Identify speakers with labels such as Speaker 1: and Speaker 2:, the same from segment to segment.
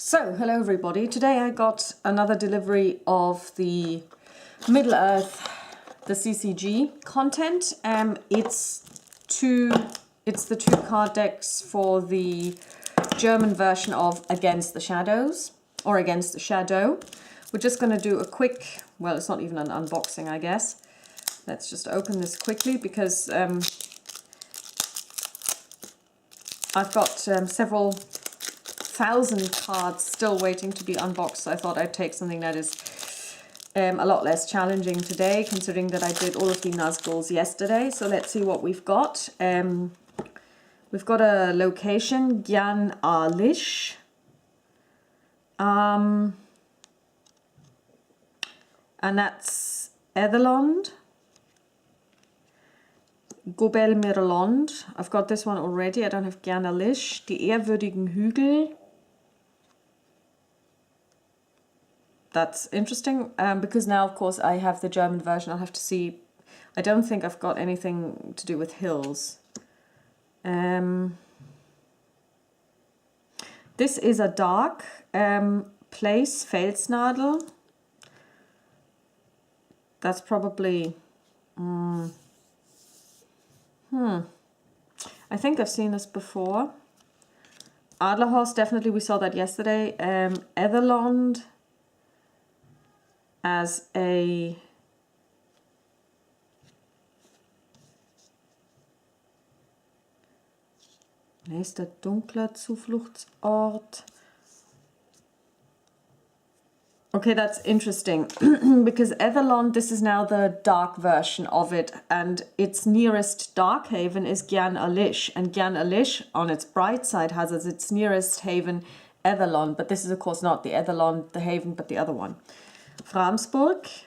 Speaker 1: So, hello everybody. Today I got another delivery of the Middle-earth, the CCG content. It's the two card decks for the German version of Against the Shadows, or Against the Shadow. We're just going to do a quick, well, it's not even an unboxing, I guess. Let's just open this quickly because I've got several thousand cards still waiting to be unboxed, so I thought I'd take something that is a lot less challenging today, considering that I did all of the Nazguls yesterday. So let's see what we've got. We've got a location, Gyan Alish. And that's Etherlond. Gobel Mirlond. I've got this one already. I don't have Gyan Alish. Die ehrwürdigen Hügel. That's interesting, because now, of course, I have the German version. I'll have to see. I don't think I've got anything to do with hills. This is a dark place, Felsnadel. That's probably... I think I've seen this before. Adlerhorst, definitely, we saw that yesterday. Etherlond as a nächster dunkler Zufluchtsort. Okay, that's interesting because Etherlond, this is now the dark version of it, and its nearest dark haven is Gyan Alish, and Gyan Alish on its bright side has as its nearest haven Etherlond, but this is of course not the Etherlond, the haven, but the other one. Framsburg,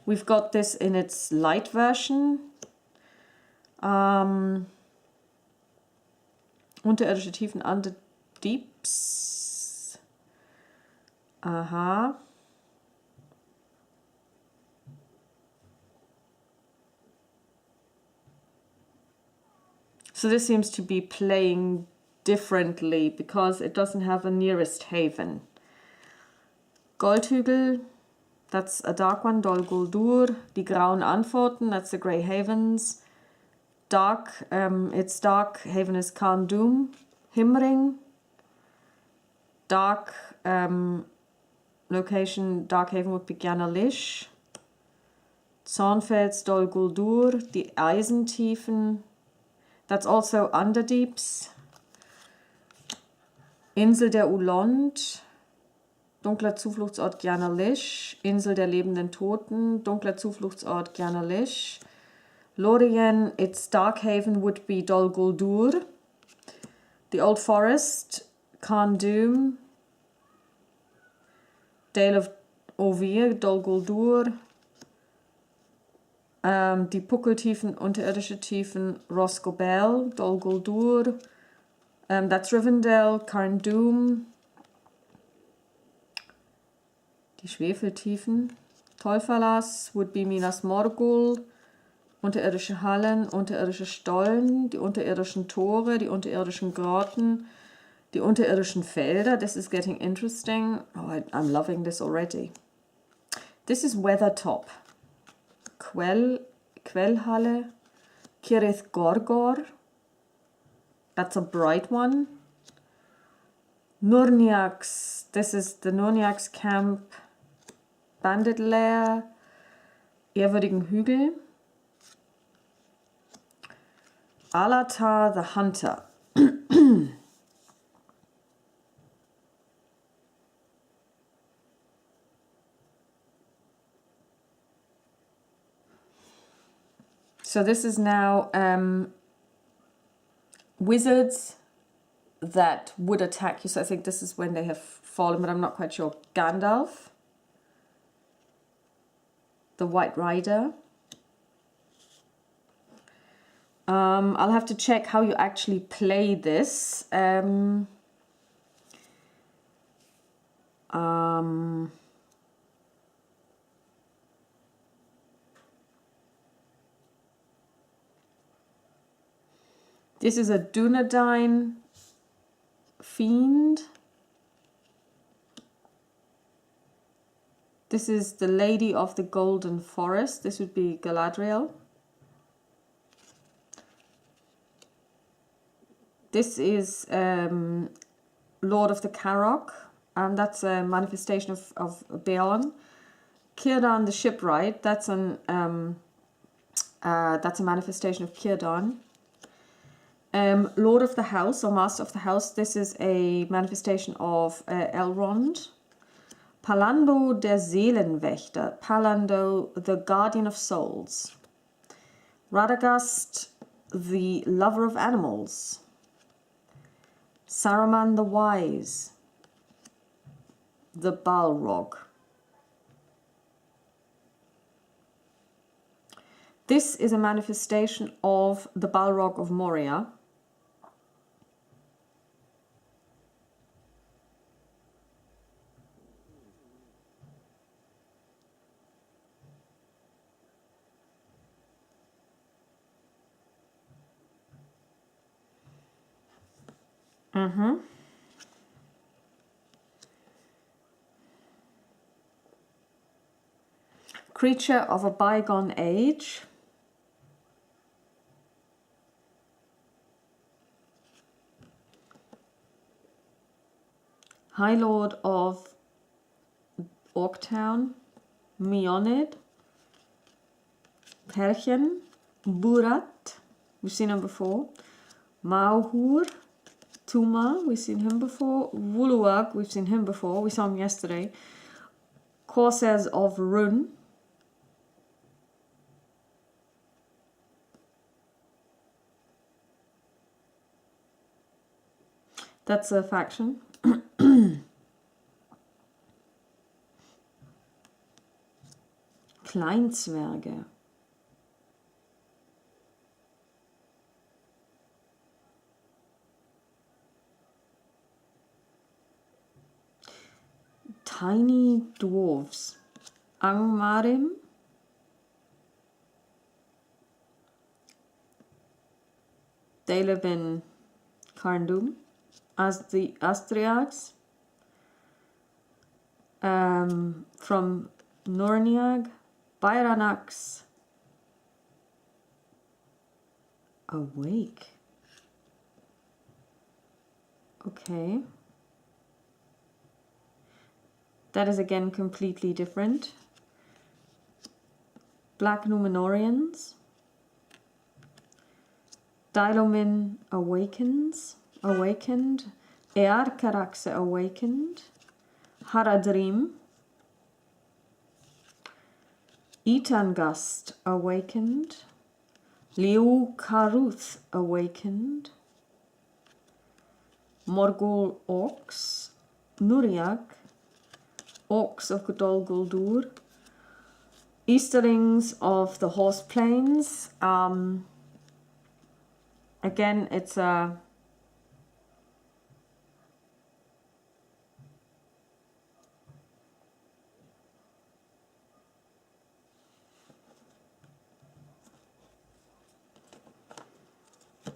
Speaker 1: we've got this in its light version. Unterirdische Tiefen under deeps. Aha. So this seems to be playing differently because it doesn't have a nearest haven. Goldhügel, that's a dark one. Dol Guldur, die grauen Antworten, that's the grey havens. Dark, its dark haven is Khan Doom. Himring, dark location, dark haven would be Gyan Alish. Zornfels, Dol Guldur, die Eisentiefen, that's also Underdeeps. Insel der Ulond, dunkler Zufluchtsort Gyan Alish. Insel der lebenden Toten, dunkler Zufluchtsort Gyan Alish. Lorien, its dark haven would be Dol Guldur. The Old Forest, Khan Doom. Dale of Ovir, Dol Guldur. Die Puckeltiefen, unterirdische Tiefen, Rosgobel, Dol Guldur. That's Rivendell, Khan Doom. Die Schwefeltiefen, Teufalas would be Minas Morgul. Unterirdische Hallen, unterirdische Stollen, die unterirdischen Tore, die unterirdischen Grotten, die unterirdischen Felder. This is getting interesting. Oh, I'm loving this already. This is Weathertop. Quellhalle, Kirith Gorgor. That's a bright one. Nurniaks. This is the Nurniaks Camp. Bandit Lair. Ehrwürdigen Hügel. Alatar the Hunter. So this is now wizards that would attack you. So I think this is when they have fallen, but I'm not quite sure. Gandalf, the White Rider. I'll have to check how you actually play this. This is a Dunedain Fiend. This is the Lady of the Golden Forest. This would be Galadriel. This is Lord of the Carrock, and that's a manifestation of Beorn. Círdan the Shipwright, that's a manifestation of Círdan. Lord of the House, or Master of the House, this is a manifestation of Elrond. Pallando der Seelenwächter, Pallando the Guardian of Souls. Radagast the Lover of Animals. Saruman the Wise, the Balrog. This is a manifestation of the Balrog of Moria. Creature of a bygone age. High Lord of Orktown, Mionid, Perchen, Burat, we've seen him before, Mauhur, Tuma, we've seen him before, Wuluwag, we've seen him before, we saw him yesterday, Corsairs of Run, that's a faction. Kleinzwerge. Tiny dwarves. Angmarim. They live in Carndum. As the Astriags. From Norniag. Bairanax. Awake. Okay. That is again completely different. Black Numenorians. Dilomin awakened. Earcarax awakened. Haradrim. Etangast awakened. Liu Karuth awakened. Morgul Orcs. Nuriag. Orcs of Dol Guldur. Easterlings of the Horse Plains. Again, it's a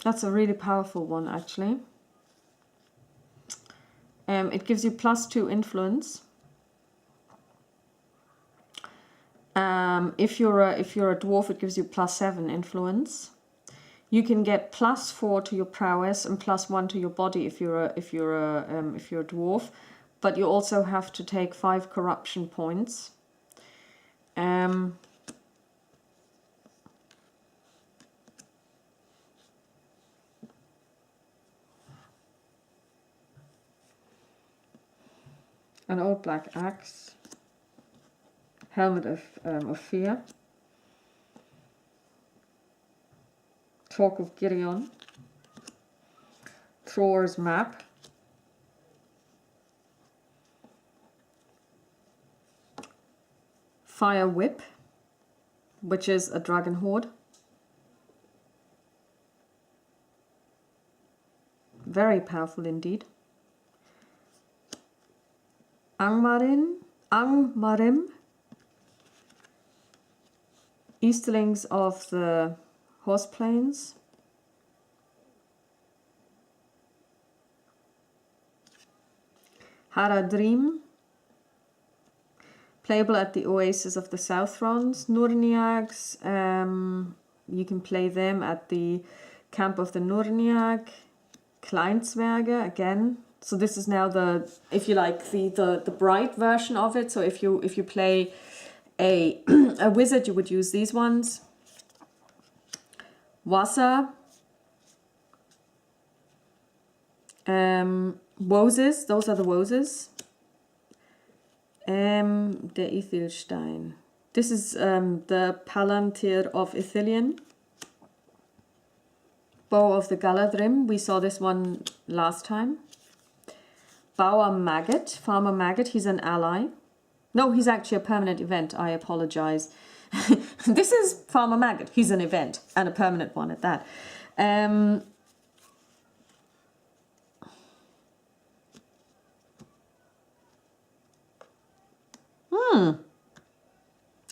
Speaker 1: that's a really powerful one, actually. It gives you +2 influence. If you're a dwarf, it gives you +7 influence. You can get +4 to your prowess and +1 to your body if you're a dwarf, but you also have to take 5 corruption points. An old black axe. Helmet of Fear. Talk of Gideon. Thor's Map. Fire Whip, which is a dragon horde. Very powerful indeed. Angmarim. Easterlings of the Horse Plains. Haradrim. Playable at the Oasis of the Southrons, Nurniags. You can play them at the Camp of the Nurniag. Kleinzwerge again. So this is now the, if you like, the bright version of it. So if you play a a wizard, you would use these ones. Wasser. Woses, those are the Woses. Der Ithilstein. This is the Palantir of Ithilien. Bow of the Galadrim. We saw this one last time. Bauer Maggot, Farmer Maggot, he's an ally. No, he's actually a permanent event. I apologize. This is Farmer Maggot. He's an event and a permanent one at that.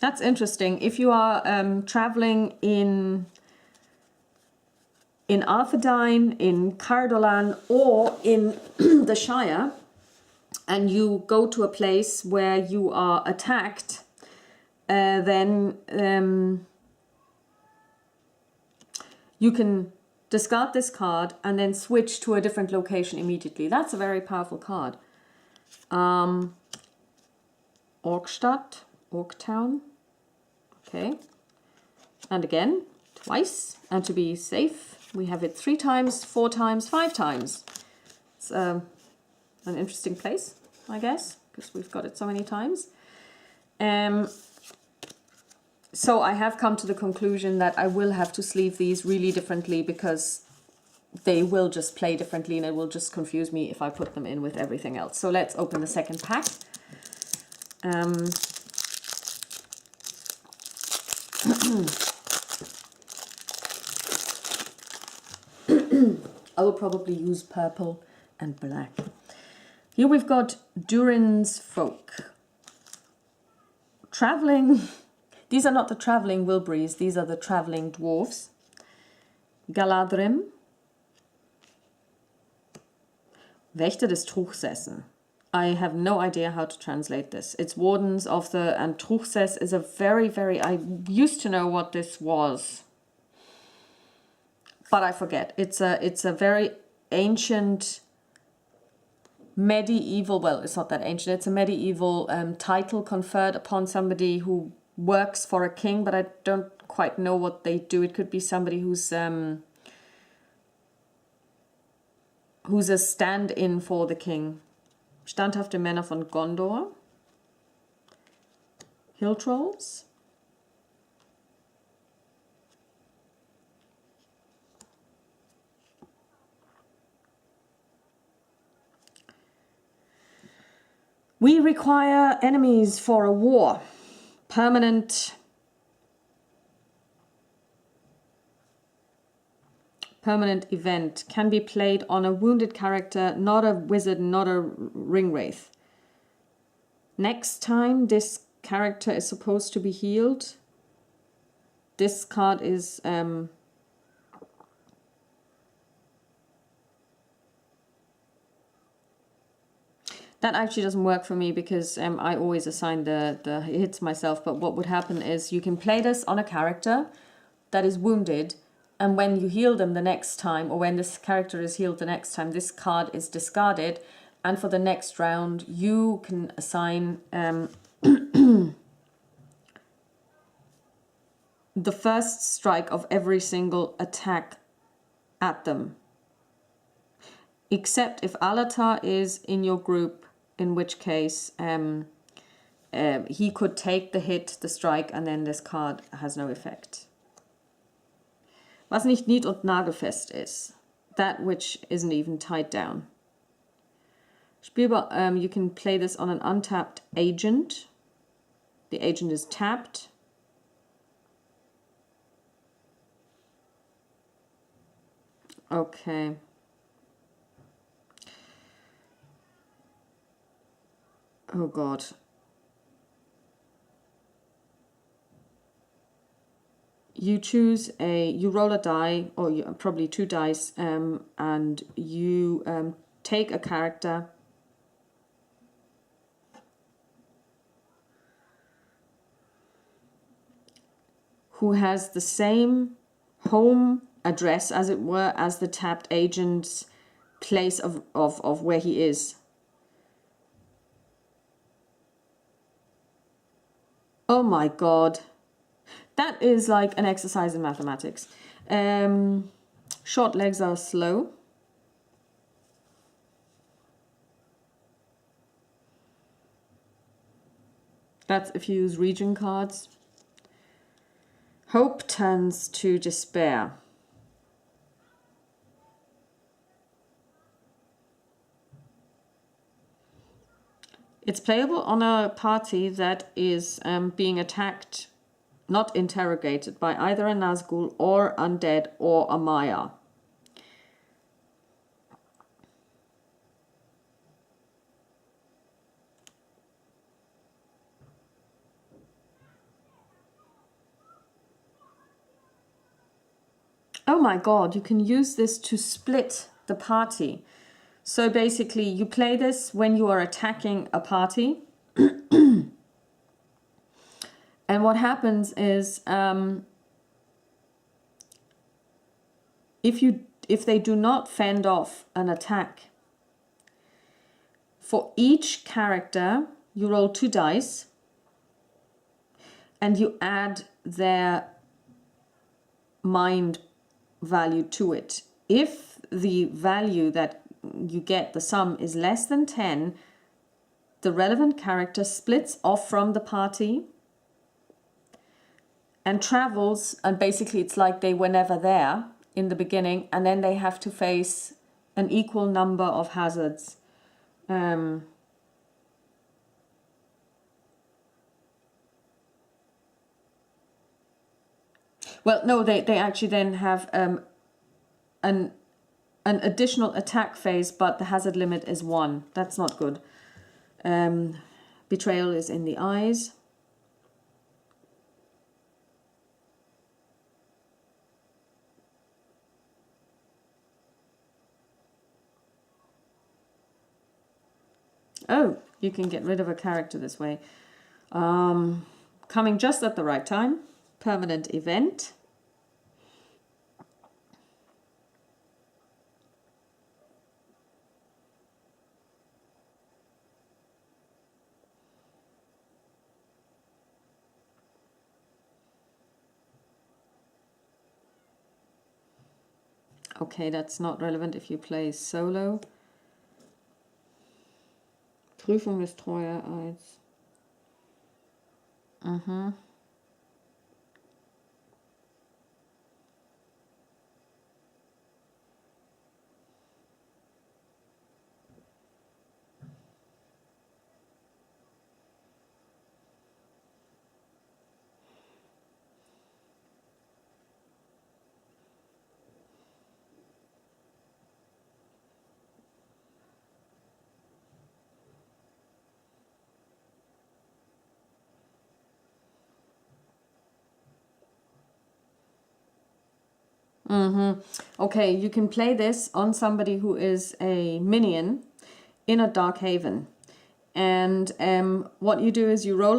Speaker 1: That's interesting. If you are traveling in Arthedain, in Cardolan, or in the Shire, and you go to a place where you are attacked, then you can discard this card and then switch to a different location immediately. That's a very powerful card. Orkstadt, Orktown. Okay. And again, twice. And to be safe, we have it 3 times, 4 times, 5 times. It's an interesting place, I guess, because we've got it so many times. So I have come to the conclusion that I will have to sleeve these really differently, because they will just play differently and it will just confuse me if I put them in with everything else. So let's open the second pack. I will probably use purple and black. Here we've got Durin's Folk. Traveling. These are not the traveling Wilburys, these are the traveling dwarves. Galadrim. Wächter des Truchsessen. I have no idea how to translate this. It's Wardens of the... And Truchsess is a very, very... I used to know what this was, but I forget. It's a very ancient medieval... Well, it's not that ancient. It's a medieval title conferred upon somebody who works for a king, but I don't quite know what they do. It could be somebody who's a stand-in for the king. Standhafte Männer von Gondor. Hill Trolls. We require enemies for a war. Permanent event can be played on a wounded character, not a wizard, not a ringwraith. Next time this character is supposed to be healed, this card is that actually doesn't work for me, because I always assign the hits myself. But what would happen is you can play this on a character that is wounded, and when you heal them the next time, or when this character is healed the next time, this card is discarded. And for the next round, you can assign the first strike of every single attack at them. Except if Alatar is in your group, in which case he could take the hit, the strike, and then this card has no effect. Was nicht nied- und nagelfest ist. That which isn't even tied down. Spielbar, you can play this on an untapped agent. The agent is tapped. Okay. Oh God. You roll a die, or probably 2 dice, and you take a character who has the same home address, as it were, as the tapped agent's place of where he is. Oh my God. That is like an exercise in mathematics. Short legs are slow. That's if you use region cards. Hope turns to despair. It's playable on a party that is being attacked, not interrogated, by either a Nazgul or undead or a Maya. Oh my God, you can use this to split the party. So basically you play this when you are attacking a party. And what happens is if they do not fend off an attack, for each character you roll 2 dice and you add their mind value to it. If the value that you get, the sum, is less than 10, the relevant character splits off from the party and travels, and basically it's like they were never there in the beginning, and then they have to face an equal number of hazards. Well, no, they actually then have an additional attack phase, but the hazard limit is 1. That's not good. Betrayal is in the eyes. Oh, you can get rid of a character this way. Coming just at the right time. Permanent event. Okay, that's not relevant if you play solo. Prüfung des Treueeids. Okay, you can play this on somebody who is a minion in a dark haven. And what you do is you roll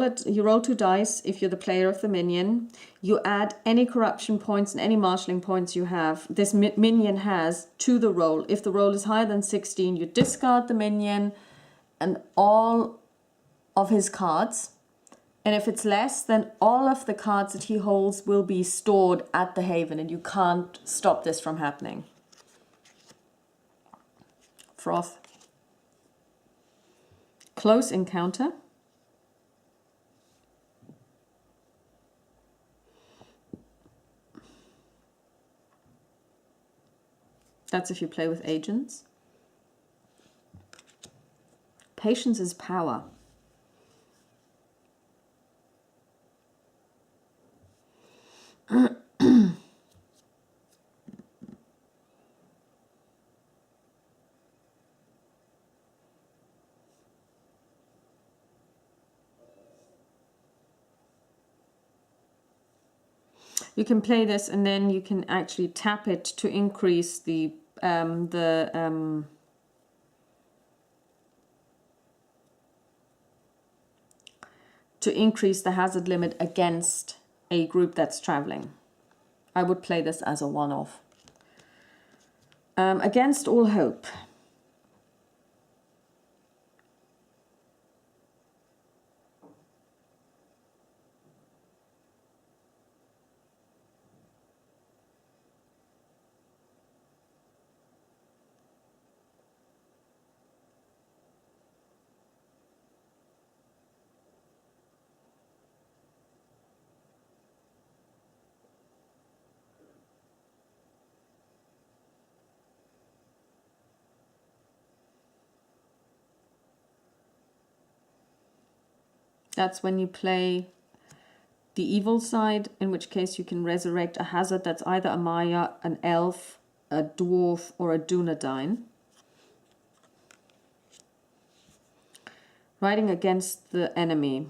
Speaker 1: 2 dice if you're the player of the minion. You add any corruption points and any marshalling points you have, this minion has, to the roll. If the roll is higher than 16, you discard the minion and all of his cards. And if it's less, then all of the cards that he holds will be stored at the haven, and you can't stop this from happening. Froth. Close encounter. That's if you play with agents. Patience is power. You can play this and then you can actually tap it to increase to increase the hazard limit against a group that's traveling. I would play this as a one-off. Against all hope. That's when you play the evil side, in which case you can resurrect a hazard that's either a Maya, an elf, a dwarf, or a Dunedain. Riding against the enemy.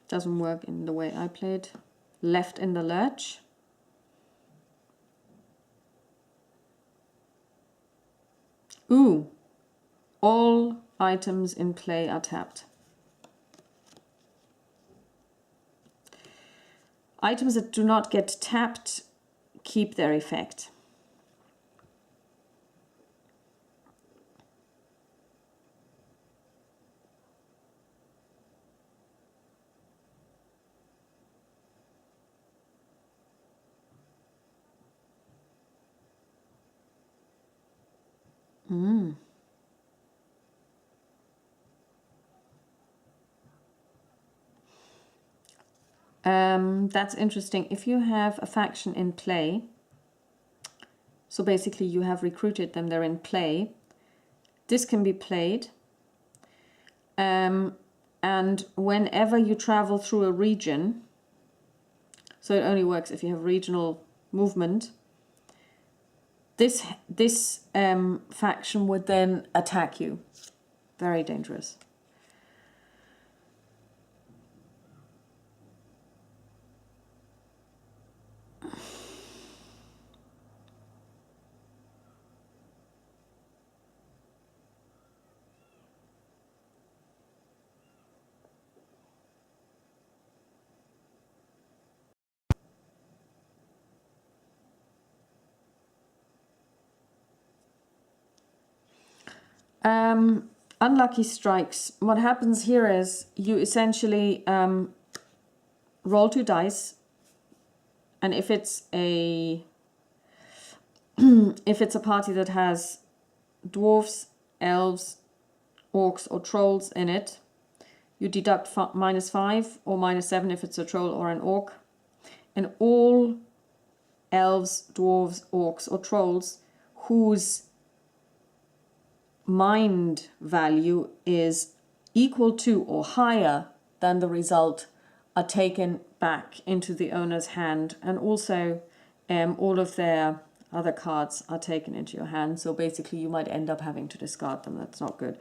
Speaker 1: Doesn't work in the way I played. Left in the lurch. Ooh, all items in play are tapped. Items that do not get tapped keep their effect. That's interesting. If you have a faction in play, so basically you have recruited them, they're in play, this can be played. And whenever you travel through a region, so it only works if you have regional movement, this faction would then attack you. Very dangerous. Unlucky strikes. What happens here is you essentially roll 2 dice, and if it's a party that has dwarves, elves, orcs, or trolls in it, you deduct -5 or -7 if it's a troll or an orc, and all elves, dwarves, orcs, or trolls whose mind value is equal to or higher than the result are taken back into the owner's hand, and also all of their other cards are taken into your hand. So basically you might end up having to discard them. That's not good.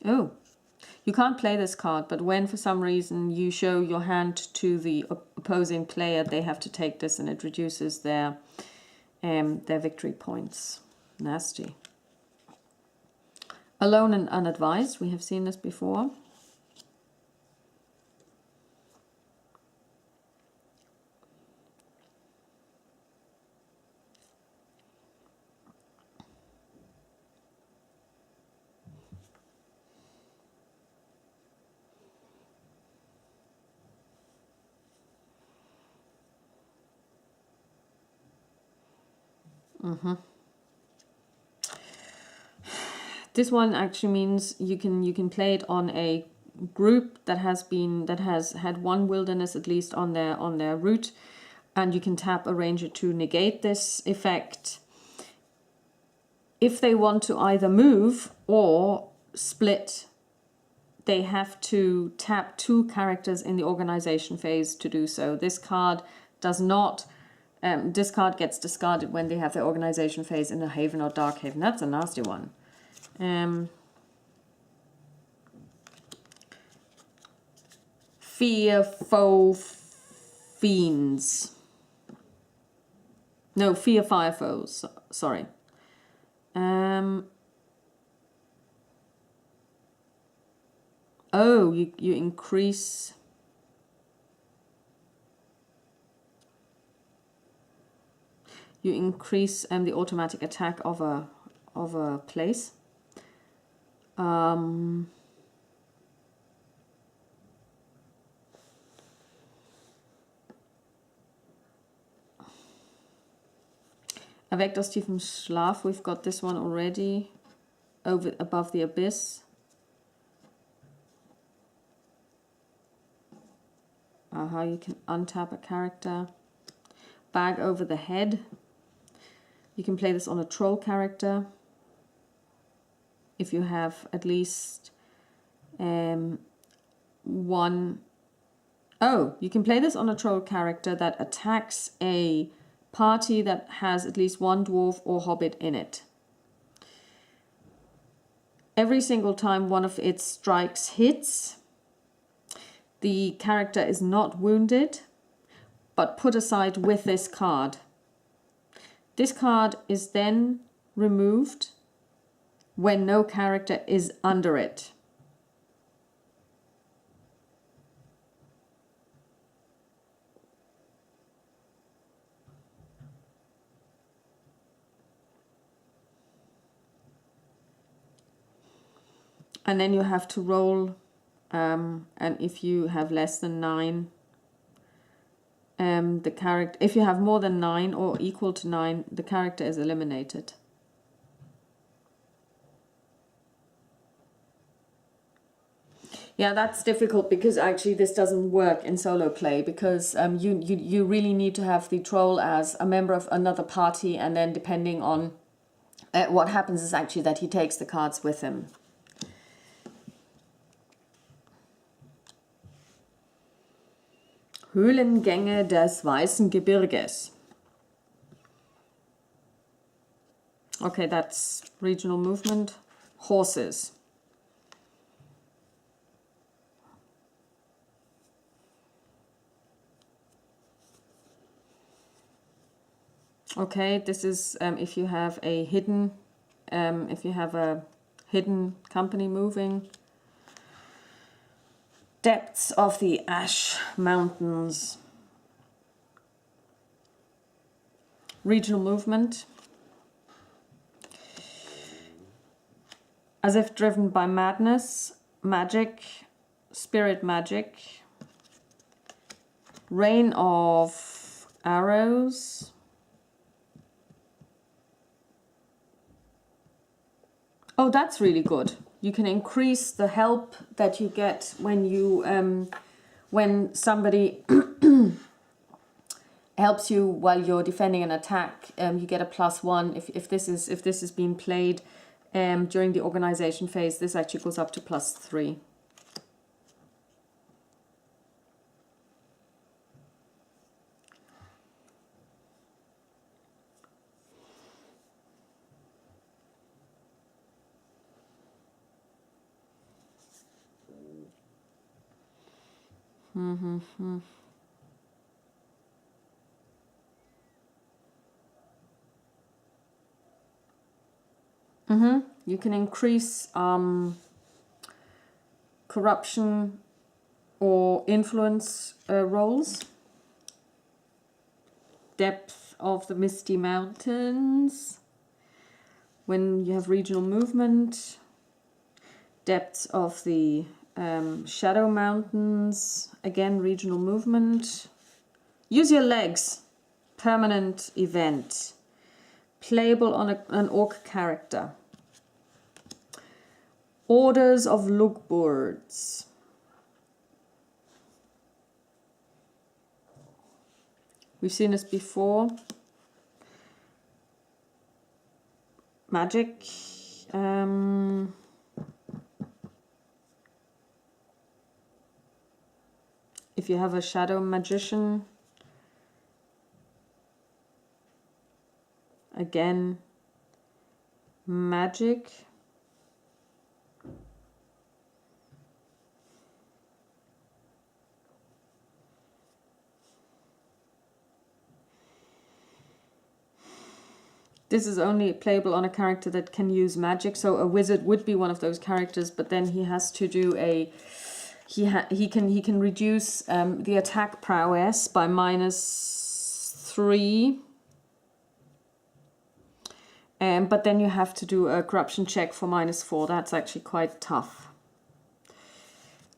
Speaker 1: Oh, you can't play this card, but when for some reason you show your hand to the opposing player, they have to take this, and it reduces their victory points. Nasty. Alone and unadvised. We have seen this before. This one actually means you can play it on a group that has had one wilderness at least on their route, and you can tap a ranger to negate this effect. If they want to either move or split, they have to tap 2 characters in the organization phase to do so. This card does not. This card gets discarded when they have their organization phase in a haven or dark haven. That's a nasty one. Fear foe fiends. No, fear fire foes. Sorry. Oh, you increase. You increase the automatic attack of a place. Erweckt aus tiefem Schlaf. We've got this one already. Above the abyss. You can untap a character. Bag over the head. You can play this on a troll character. If you have at least one. Oh, you can play this on a troll character that attacks a party that has at least one dwarf or hobbit in it. Every single time one of its strikes hits, the character is not wounded, but put aside with this card. This card is then removed when no character is under it. And then you have to roll, and if you have less than 9, the character, if you have more than 9 or equal to 9, the character is eliminated. Yeah, that's difficult because actually this doesn't work in solo play because you really need to have the troll as a member of another party, and then depending on what happens is actually that he takes the cards with him. Höhlengänge des Weißen Gebirges. Okay, that's regional movement. Horses. Okay, this is if you have a hidden company moving. Depths of the Ash Mountains. Regional movement. As if driven by madness, magic, spirit magic. Rain of arrows. Oh, that's really good. You can increase the help that you get when you when somebody helps you while you're defending an attack. You get a +1 if this is being played during the organization phase. This actually goes up to +3. You can increase corruption or influence rolls. Depth of the Misty Mountains. When you have regional movement. Depths of the Shadow Mountains. Again, regional movement. Use your legs. Permanent event. Playable on an orc character. Orders of Lugboards. We've seen this before. Magic. If you have a shadow magician, again, magic. This is only playable on a character that can use magic. So a wizard would be one of those characters, but then he has to do a he can reduce the attack prowess by -3. But then you have to do a corruption check for -4. That's actually quite tough.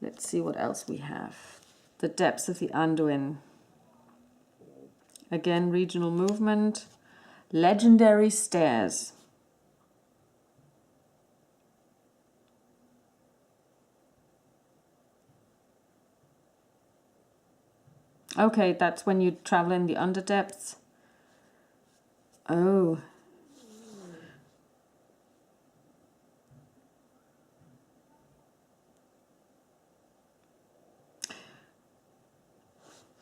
Speaker 1: Let's see what else we have. The Depths of the Anduin. Again, regional movement. Legendary Stairs. Okay, that's when you travel in the underdepths. Oh.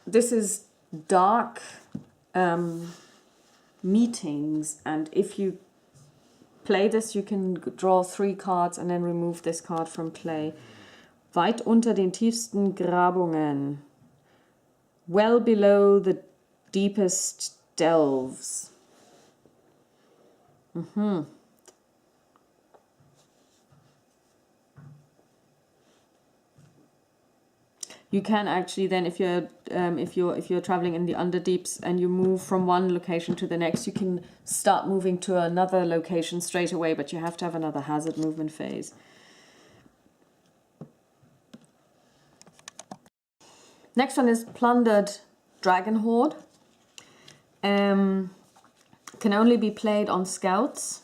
Speaker 1: This is dark meetings, and if you play this, you can draw 3 cards and then remove this card from play. Weit unter den tiefsten Grabungen. Well below the deepest delves. You can actually then, if you're traveling in the underdeeps and you move from one location to the next, you can start moving to another location straight away, but you have to have another hazard movement phase. Next one is Plundered Dragon Horde. Can only be played on scouts.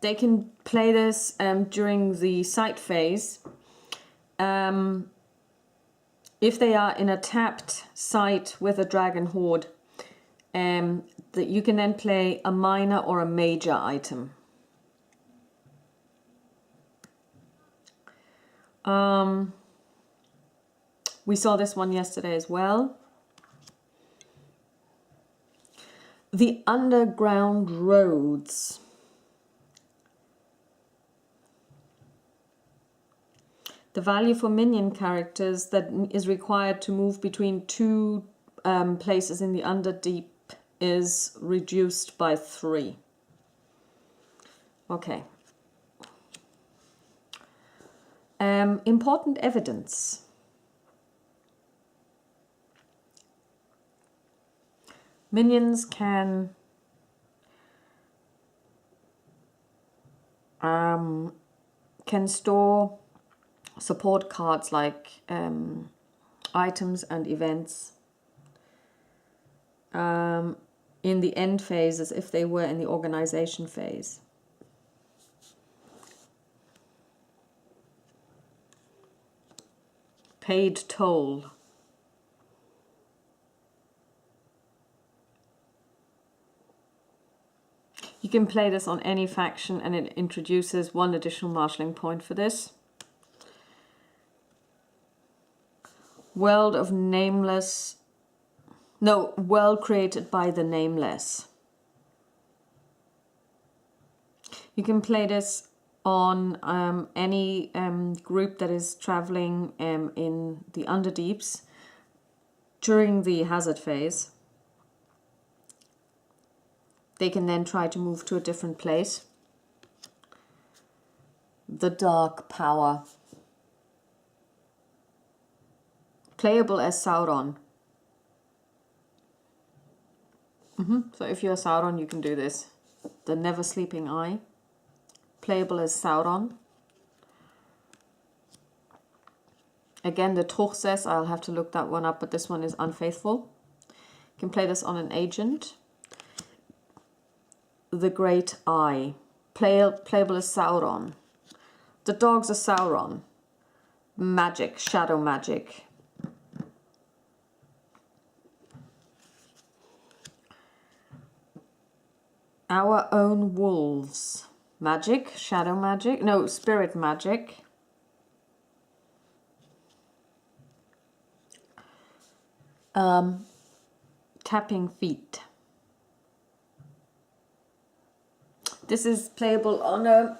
Speaker 1: They can play this during the sight phase. If they are in a tapped site with a dragon horde, that you can then play a minor or a major item. We saw this one yesterday as well. The Underground Roads. The value for minion characters that is required to move between 2 places in the Underdeep is reduced by 3. Okay. Important evidence. Minions can store support cards like items and events in the end phase as if they were in the organization phase. Paid toll. You can play this on any faction and it introduces 1 additional marshalling point for this. World of Nameless. No, world created by the Nameless. You can play this on any group that is traveling in the Underdeeps during the hazard phase. They can then try to move to a different place. The Dark Power. Playable as Sauron. So if you're Sauron, you can do this. The Never Sleeping Eye. Playable as Sauron. Again, the Truchsess, I'll have to look that one up, but this one is Unfaithful. You can play this on an agent. The Great Eye. Playable as Sauron. The Dogs are Sauron. Magic, shadow magic. Our Own Wolves. Magic, shadow magic. No, spirit magic. Tapping Feet. This is playable on a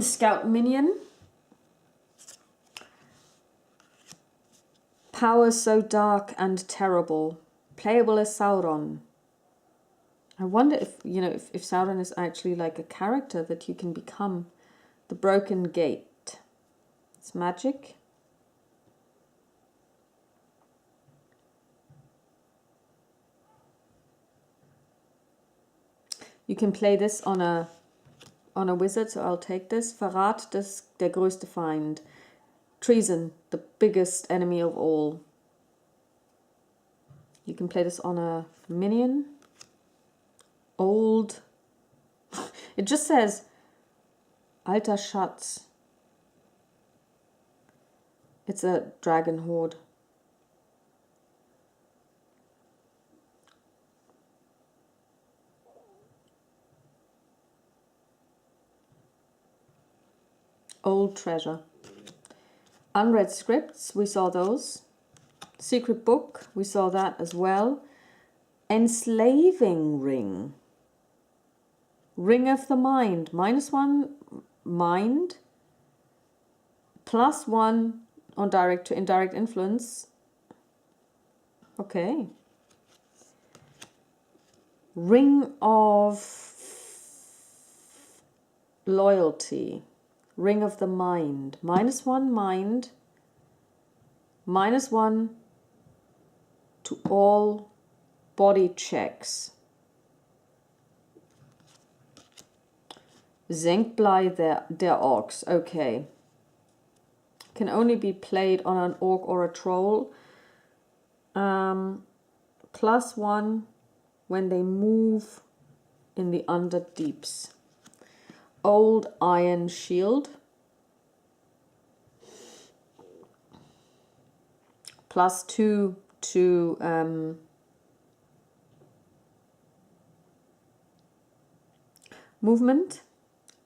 Speaker 1: scout minion. Power so dark and terrible. Playable as Sauron. I wonder if, you know, if Sauron is actually like a character that you can become. The Broken Gate. It's magic. You can play this on a wizard, so I'll take this. Verrat, der größte Feind. Treason, the biggest enemy of all. You can play this on a minion. Old. It just says Alter Schatz. It's a dragon horde. Old treasure. Unread scripts, we saw those. Secret book, we saw that as well. Enslaving ring. Ring of the mind. -1 mind. +1 on direct to indirect influence. Okay. Ring of loyalty. Ring of the mind. -1 mind. -1 to all body checks. Senkblei der Orks. Okay. Can only be played on an orc or a troll. +1 when they move in the underdeeps. Old iron shield. +2 to movement.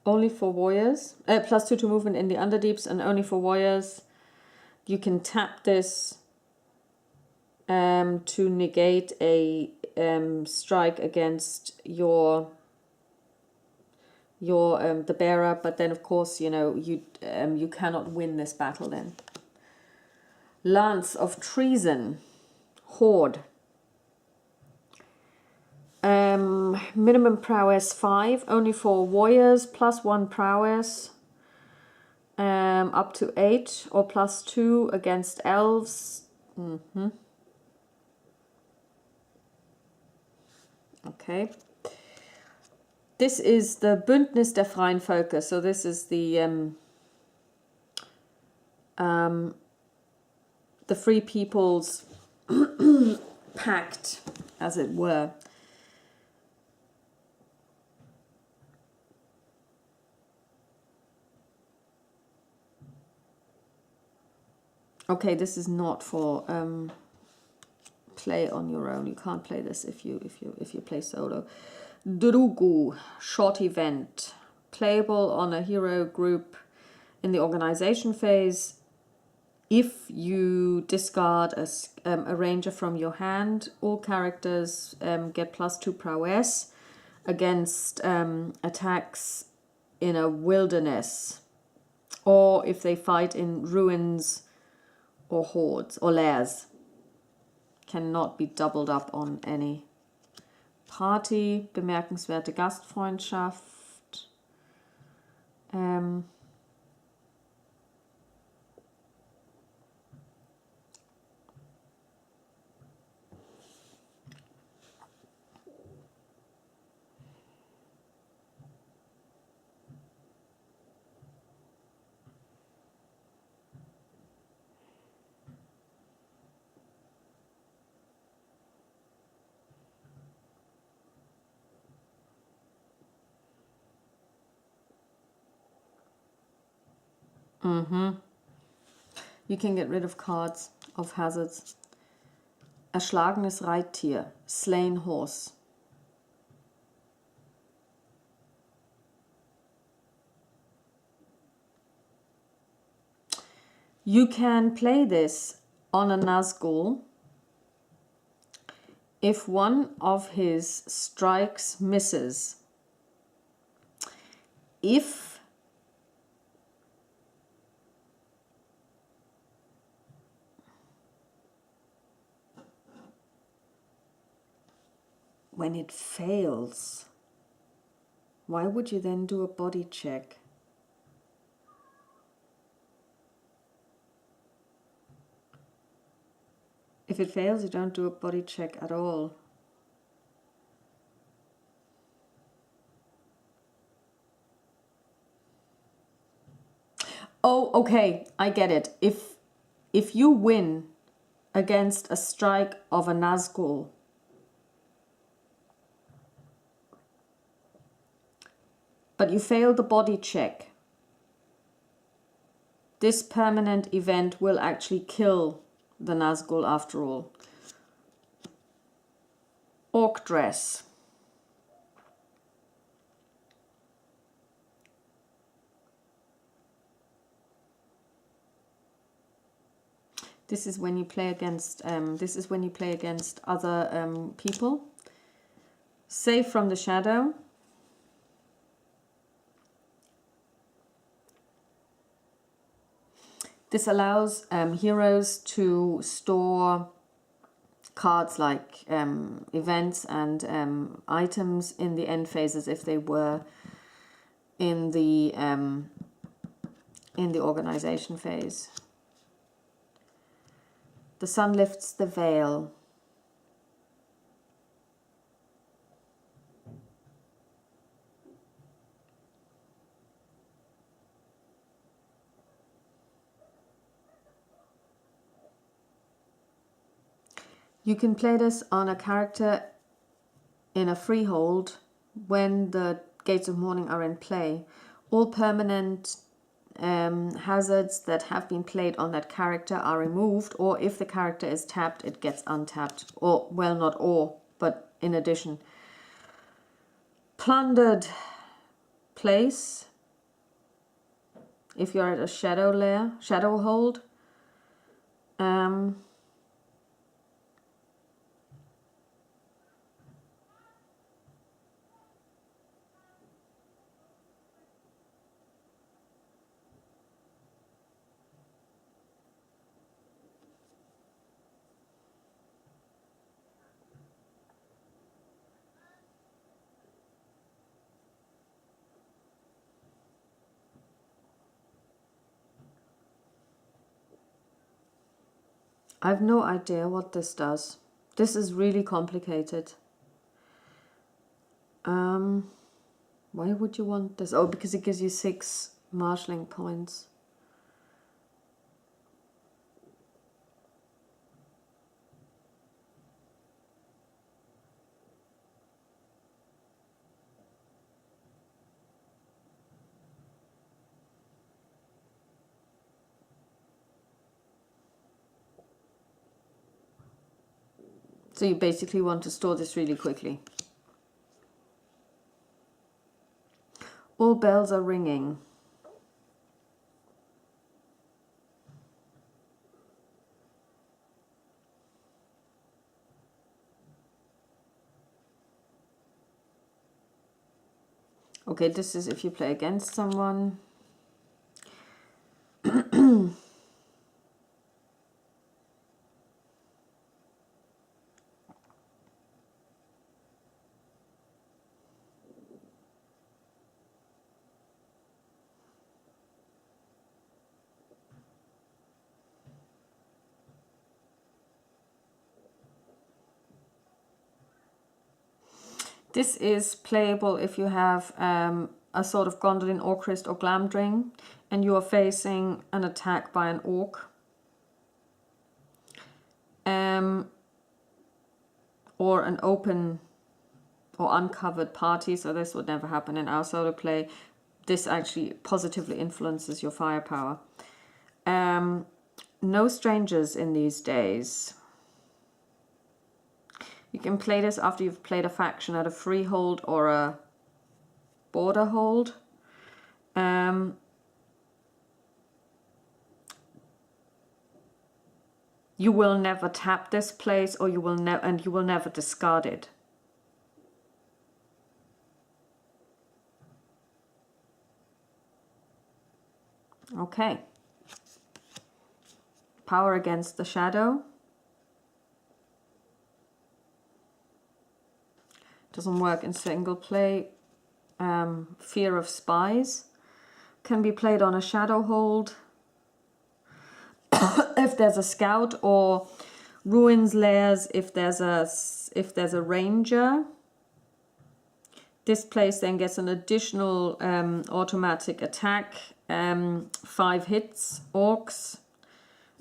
Speaker 1: Only for warriors. +2 to movement in the underdeeps and only for warriors. You can tap this to negate a strike against your the bearer, but then of course, you know, you cannot win this battle then. Lance of Treason. Horde. Minimum prowess 5, only for warriors, +1 prowess, up to 8, or +2 against elves. Okay. This is the Bündnis der Freien Völker, so this is the Free People's Pact, as it were. Okay, this is not for play on your own. You can't play this if you play solo. Drugu, short event, playable on a hero group in the organization phase. If you discard a ranger from your hand, all characters get +2 prowess against attacks in a wilderness, or if they fight in ruins or hordes or lairs. Cannot be doubled up on any party. Bemerkenswerte Gastfreundschaft. You can get rid of cards of hazards. Erschlagenes Reittier, slain horse. You can play this on a Nazgul if one of his strikes misses. If when it fails, why would you then do a body check? If it fails, you don't do a body check at all. Oh, okay, I get it. If you win against a strike of a Nazgul, but you fail the body check, this permanent event will actually kill the Nazgul after all. Orc dress. This is when you play against. This is when you play against other people. Save from the shadow. This allows heroes to store cards like events and items in the end phases if they were in the organization phase. The sun lifts the veil. You can play this on a character in a freehold when the Gates of Morning are in play. All permanent hazards that have been played on that character are removed, or if the character is tapped, it gets untapped. Or, well, not or, but in addition. Plundered place. If you're at a shadow lair, shadow hold. I have no idea what this does. This is really complicated. Why would you want this? Oh, because it gives you 6 marshalling points. So you basically want to store this really quickly. All bells are ringing. Okay, this is if you play against someone. This is playable if you have a sort of Gondolin, Orcrist or Glamdring and you are facing an attack by an orc. Or an open or uncovered party, so this would never happen in our solo play. This actually positively influences your firepower. No strangers in these days. You can play this after you've played a faction at a freehold or a border hold. You will never tap this place, or you will never discard it. Okay. Power against the shadow. Doesn't work in single play. Fear of Spies. Can be played on a shadow hold. If there's a scout, or ruins lairs if there's a ranger. This place then gets an additional automatic attack. 5 hits orcs.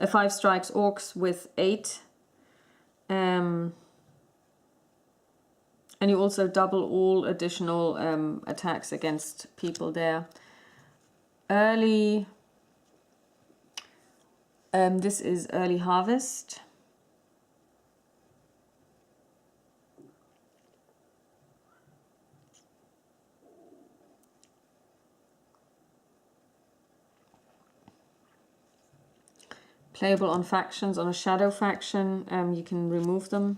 Speaker 1: 5 strikes orcs with 8. And you also double all additional attacks against people there. Early. This is Early Harvest. Playable on factions, on a shadow faction. You can remove them.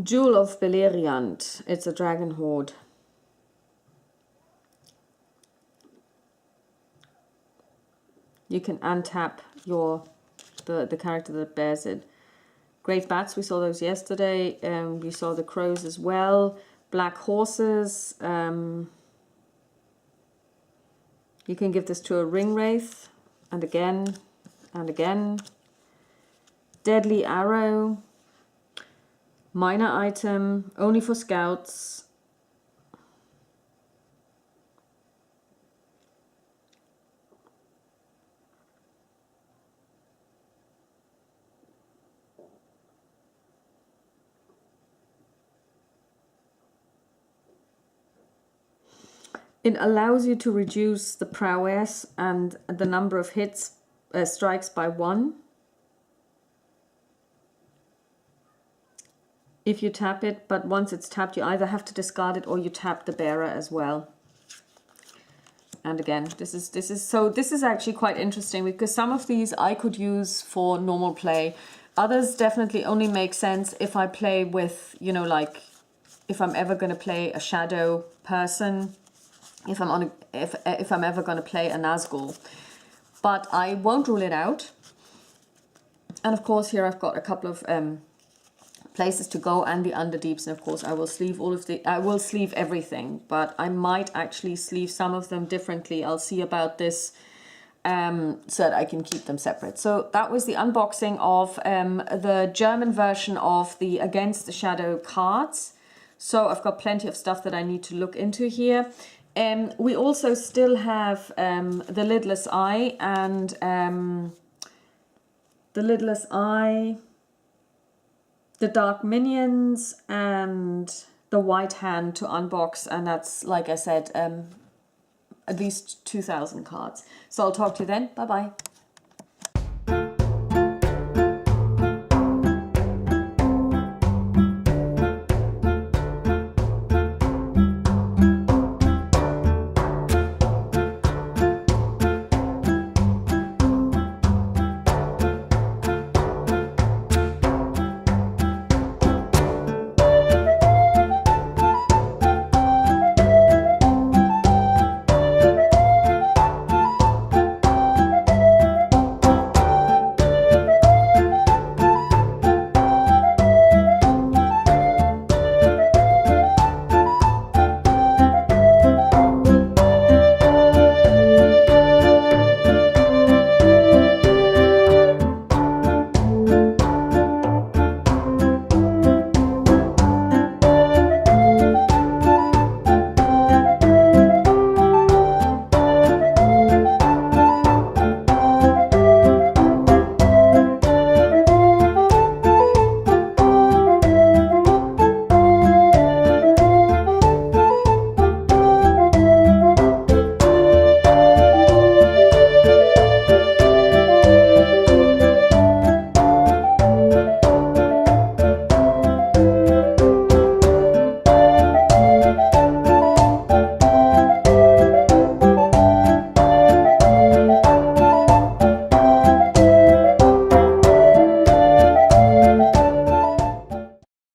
Speaker 1: Jewel of Beleriand. It's a dragon horde. You can untap the character that bears it. Great bats, we saw those yesterday. We saw the crows as well. Black horses. You can give this to a ring wraith, and again, and again. Deadly arrow. Minor item, only for scouts. It allows you to reduce the prowess and the number of hits, strikes by 1. If you tap it, but once it's tapped, you either have to discard it or you tap the bearer as well. And again, this is actually quite interesting, because some of these I could use for normal play. Others definitely only make sense if I play with, you know, like if I'm ever going to play a shadow person, if I'm ever going to play a Nazgul. But I won't rule it out. And of course, here I've got a couple of places to go, and the underdeeps, and of course I will sleeve everything, but I might actually sleeve some of them differently. I'll see about this, so that I can keep them separate. So that was the unboxing of the German version of the Against the Shadow cards. So I've got plenty of stuff that I need to look into here. We also still have the Lidless Eye and the Lidless Eye, the Dark Minions, and the White Hand to unbox, and that's, like I said, at least 2,000 cards. So I'll talk to you then. Bye bye.